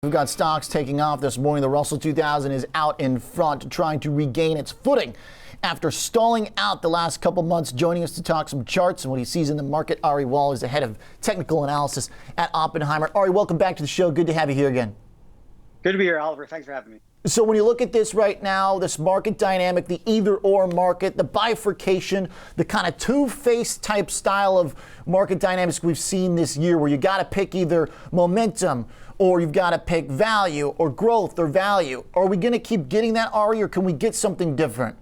We've got stocks taking off this morning. The Russell 2000 is out in front, trying to regain its footing after stalling out the last couple months. Joining us to talk some charts and what he sees in the market, Ari Wald is the head of technical analysis at Oppenheimer. Ari, welcome back to the show. Good to have you here again. Good to be here, Oliver. Thanks for having me. So when you look at this right now, this market dynamic, the either-or market, the bifurcation, the kind of two-faced type style of market dynamics we've seen this year, where you got to pick either momentum or you've got to pick value or growth or value. Are we going to keep getting that, Ari, or can we get something different?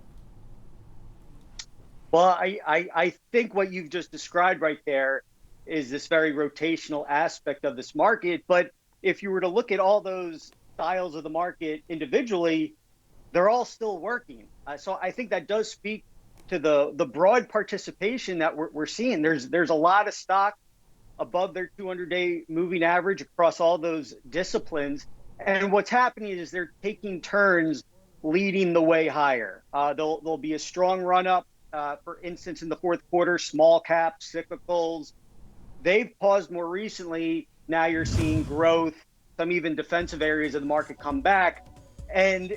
Well, I think what you've just described right there is this very rotational aspect of this market. But if you were to look at all those styles of the market individually, they're all still working. So I think that does speak to the broad participation that we're seeing. There's a lot of stock above their 200-day moving average across all those disciplines. And what's happening is they're taking turns leading the way higher. There'll be a strong run up, for instance, in the fourth quarter, small caps, cyclicals. They've paused more recently. Now you're seeing growth, some even defensive areas of the market come back. And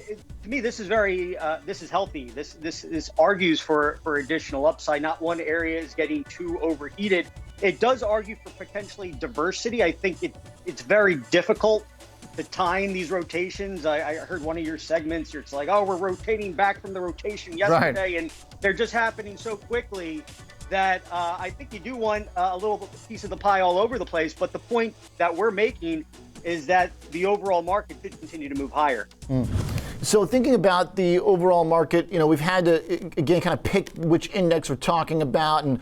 to me, this is this is healthy. This argues for additional upside. Not one area is getting too overheated. It does argue for potentially diversity. I think it's very difficult to time these rotations. I heard one of your segments, it's like, oh, we're rotating back from the rotation yesterday, right. And they're just happening so quickly that I think you do want a little piece of the pie all over the place. But the point that we're making is that the overall market should continue to move higher. So thinking about the overall market, we've had to, again, kind of pick which index we're talking about. And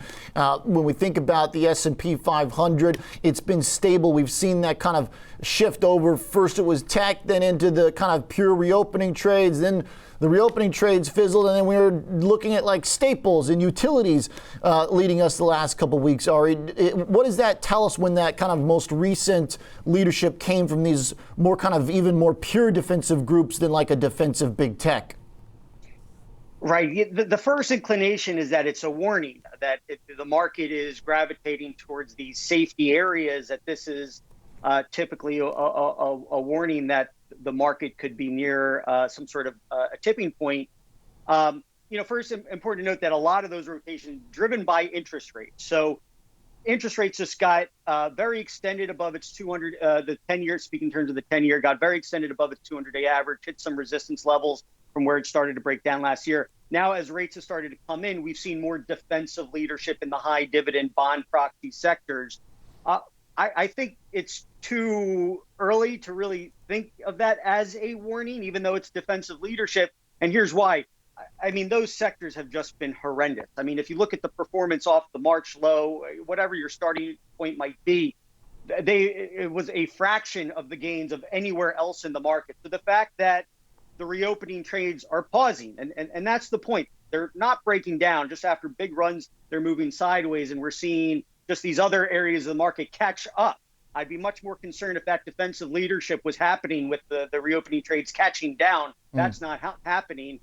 when we think about the S&P 500, it's been stable. We've seen that kind of shift over. First it was tech, then into the kind of pure reopening trades. Then the reopening trades fizzled, and then we were looking at like staples and utilities leading us the last couple of weeks. Ari, what does that tell us when that kind of most recent leadership came from these more kind of even more pure defensive groups than like a defensive big tech? Right. The first inclination is that it's a warning that the market is gravitating towards these safety areas, that this is typically a warning that the market could be near some sort of a tipping point. First, important to note that a lot of those rotations driven by interest rates. So interest rates just got very extended above its 200, the 10-year, speaking in terms of the 10-year, got very extended above its 200-day average, hit some resistance levels from where it started to break down last year. Now, as rates have started to come in, we've seen more defensive leadership in the high dividend bond proxy sectors. I think it's too early to really think of that as a warning, even though it's defensive leadership. And here's why. I mean, those sectors have just been horrendous. I mean, if you look at the performance off the March low, whatever your starting point might be, it was a fraction of the gains of anywhere else in the market. So the fact that the reopening trades are pausing, and that's the point. They're not breaking down. Just after big runs, they're moving sideways, and we're seeing just these other areas of the market catch up. I'd be much more concerned if that defensive leadership was happening with the reopening trades catching down. That's not happening.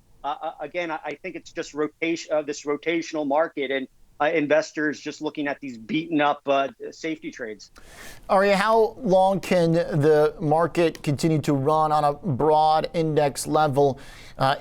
Again, I think it's just this rotational market and investors just looking at these beaten up safety trades. Ari, how long can the market continue to run on a broad index level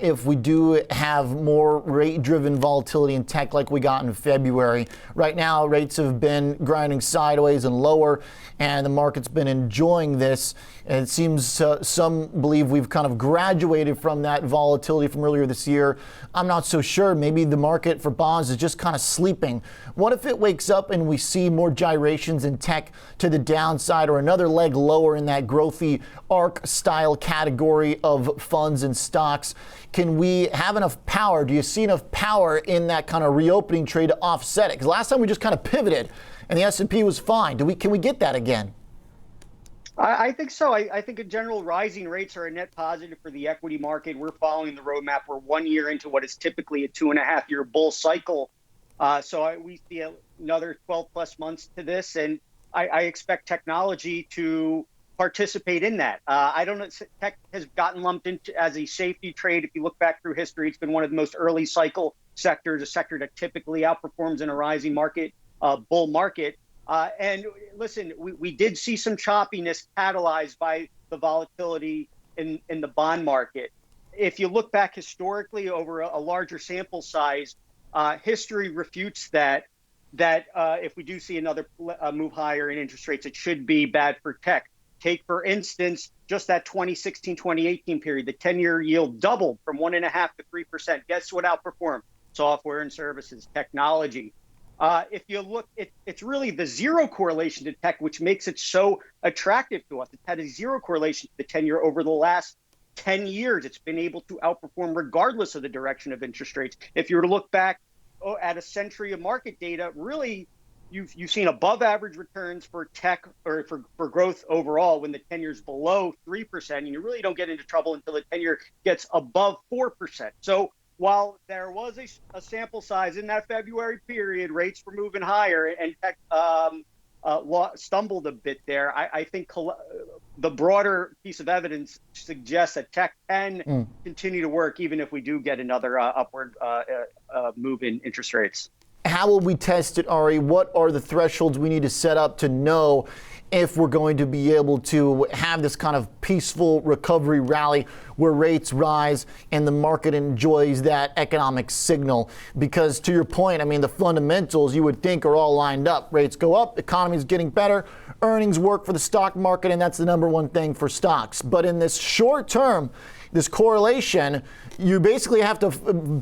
if we do have more rate-driven volatility in tech like we got in February? Right now, rates have been grinding sideways and lower, and the market's been enjoying this. And it seems some believe we've kind of graduated from that volatility from earlier this year. I'm not so sure. Maybe the market for bonds is just kind of sleeping. What if it wakes up and we see more gyrations in tech to the downside, or another leg lower in that growthy ARC style category of funds and stocks? Can we have enough power? Do you see enough power in that kind of reopening trade to offset it? Because last time we just kind of pivoted and the S&P was fine. Can we get that again? I think so. I think in general, rising rates are a net positive for the equity market. We're following the roadmap. We're 1 year into what is typically a 2.5-year bull cycle. So we see another 12 plus months to this. And I expect technology to participate in that. I don't know, tech has gotten lumped into as a safety trade. If you look back through history, it's been one of the most early cycle sectors, a sector that typically outperforms in a rising market, bull market. And listen, we did see some choppiness catalyzed by the volatility in the bond market. If you look back historically over a larger sample size, history refutes that if we do see another move higher in interest rates, it should be bad for tech. Take, for instance, just that 2016-2018 period, the 10-year yield doubled from 1.5% to 3%. Guess what outperformed? Software and services, technology. If you look, it's really the zero correlation to tech, which makes it so attractive to us. It's had a zero correlation to the 10-year over the last 10 years. It's been able to outperform regardless of the direction of interest rates. If you were to look back at a century of market data, really, you've seen above average returns for tech or for growth overall when the 10-year is below 3%, and you really don't get into trouble until the 10-year gets above 4%. So while there was a sample size in that February period, rates were moving higher and tech stumbled a bit there. I think the broader piece of evidence suggests that tech can continue to work even if we do get another upward move in interest rates. How will we test it, Ari? What are the thresholds we need to set up to know if we're going to be able to have this kind of peaceful recovery rally where rates rise and the market enjoys that economic signal? Because to your point, I mean, the fundamentals you would think are all lined up. Rates go up, economy's getting better, earnings work for the stock market, and that's the number one thing for stocks. But in this short term, this correlation, you basically have to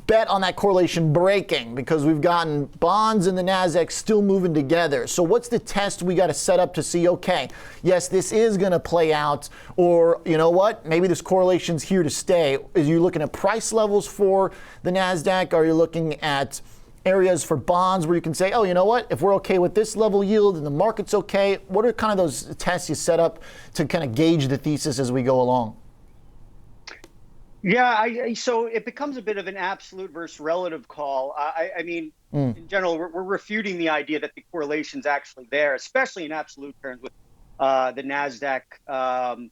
bet on that correlation breaking because we've gotten bonds and the NASDAQ still moving together. So what's the test we got to set up to see, okay, yes, this is going to play out, or you know what, maybe this correlation's here to stay? Is you looking at price levels for the NASDAQ? Are you looking at areas for bonds where you can say, oh, you know what, if we're okay with this level yield and the market's okay? What are kind of those tests you set up to kind of gauge the thesis as we go along? Yeah, so it becomes a bit of an absolute versus relative call. I mean, in general, we're refuting the idea that the correlation's actually there, especially in absolute terms with the NASDAQ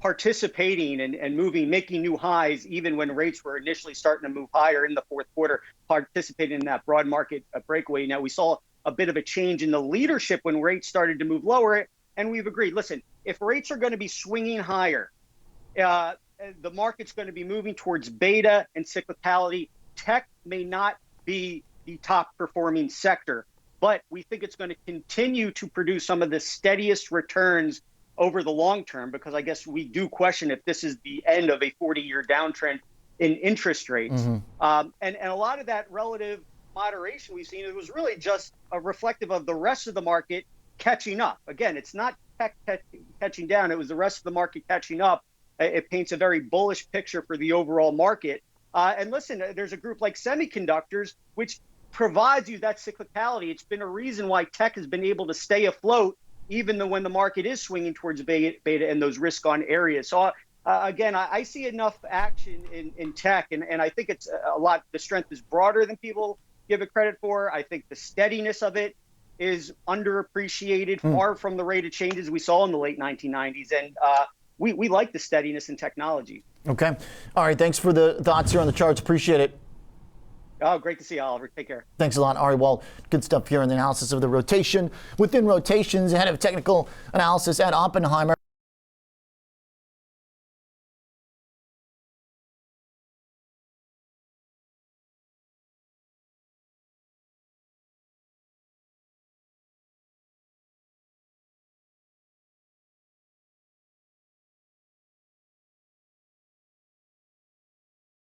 participating and moving, making new highs, even when rates were initially starting to move higher in the fourth quarter, participating in that broad market breakaway. Now, we saw a bit of a change in the leadership when rates started to move lower, and we've agreed, listen, if rates are going to be swinging higher, the market's going to be moving towards beta and cyclicality. Tech may not be the top performing sector, but we think it's going to continue to produce some of the steadiest returns over the long term, because I guess we do question if this is the end of a 40-year downtrend in interest rates. And a lot of that relative moderation we've seen, it was really just a reflective of the rest of the market catching up. Again, it's not tech catching down. It was the rest of the market catching up. It paints a very bullish picture for the overall market. And listen, there's a group like semiconductors, which provides you that cyclicality. It's been a reason why tech has been able to stay afloat, even though when the market is swinging towards beta and those risk-on areas. So again, I see enough action in tech, and I think it's a lot. The strength is broader than people give it credit for. I think the steadiness of it is underappreciated, far from the rate of changes we saw in the late 1990s. And we like the steadiness in technology. Okay. All right. Thanks for the thoughts here on the charts. Appreciate it. Oh, great to see you, Oliver. Take care. Thanks a lot, Ari Wald. Good stuff here in the analysis of the rotation. Within rotations, head of technical analysis at Oppenheimer.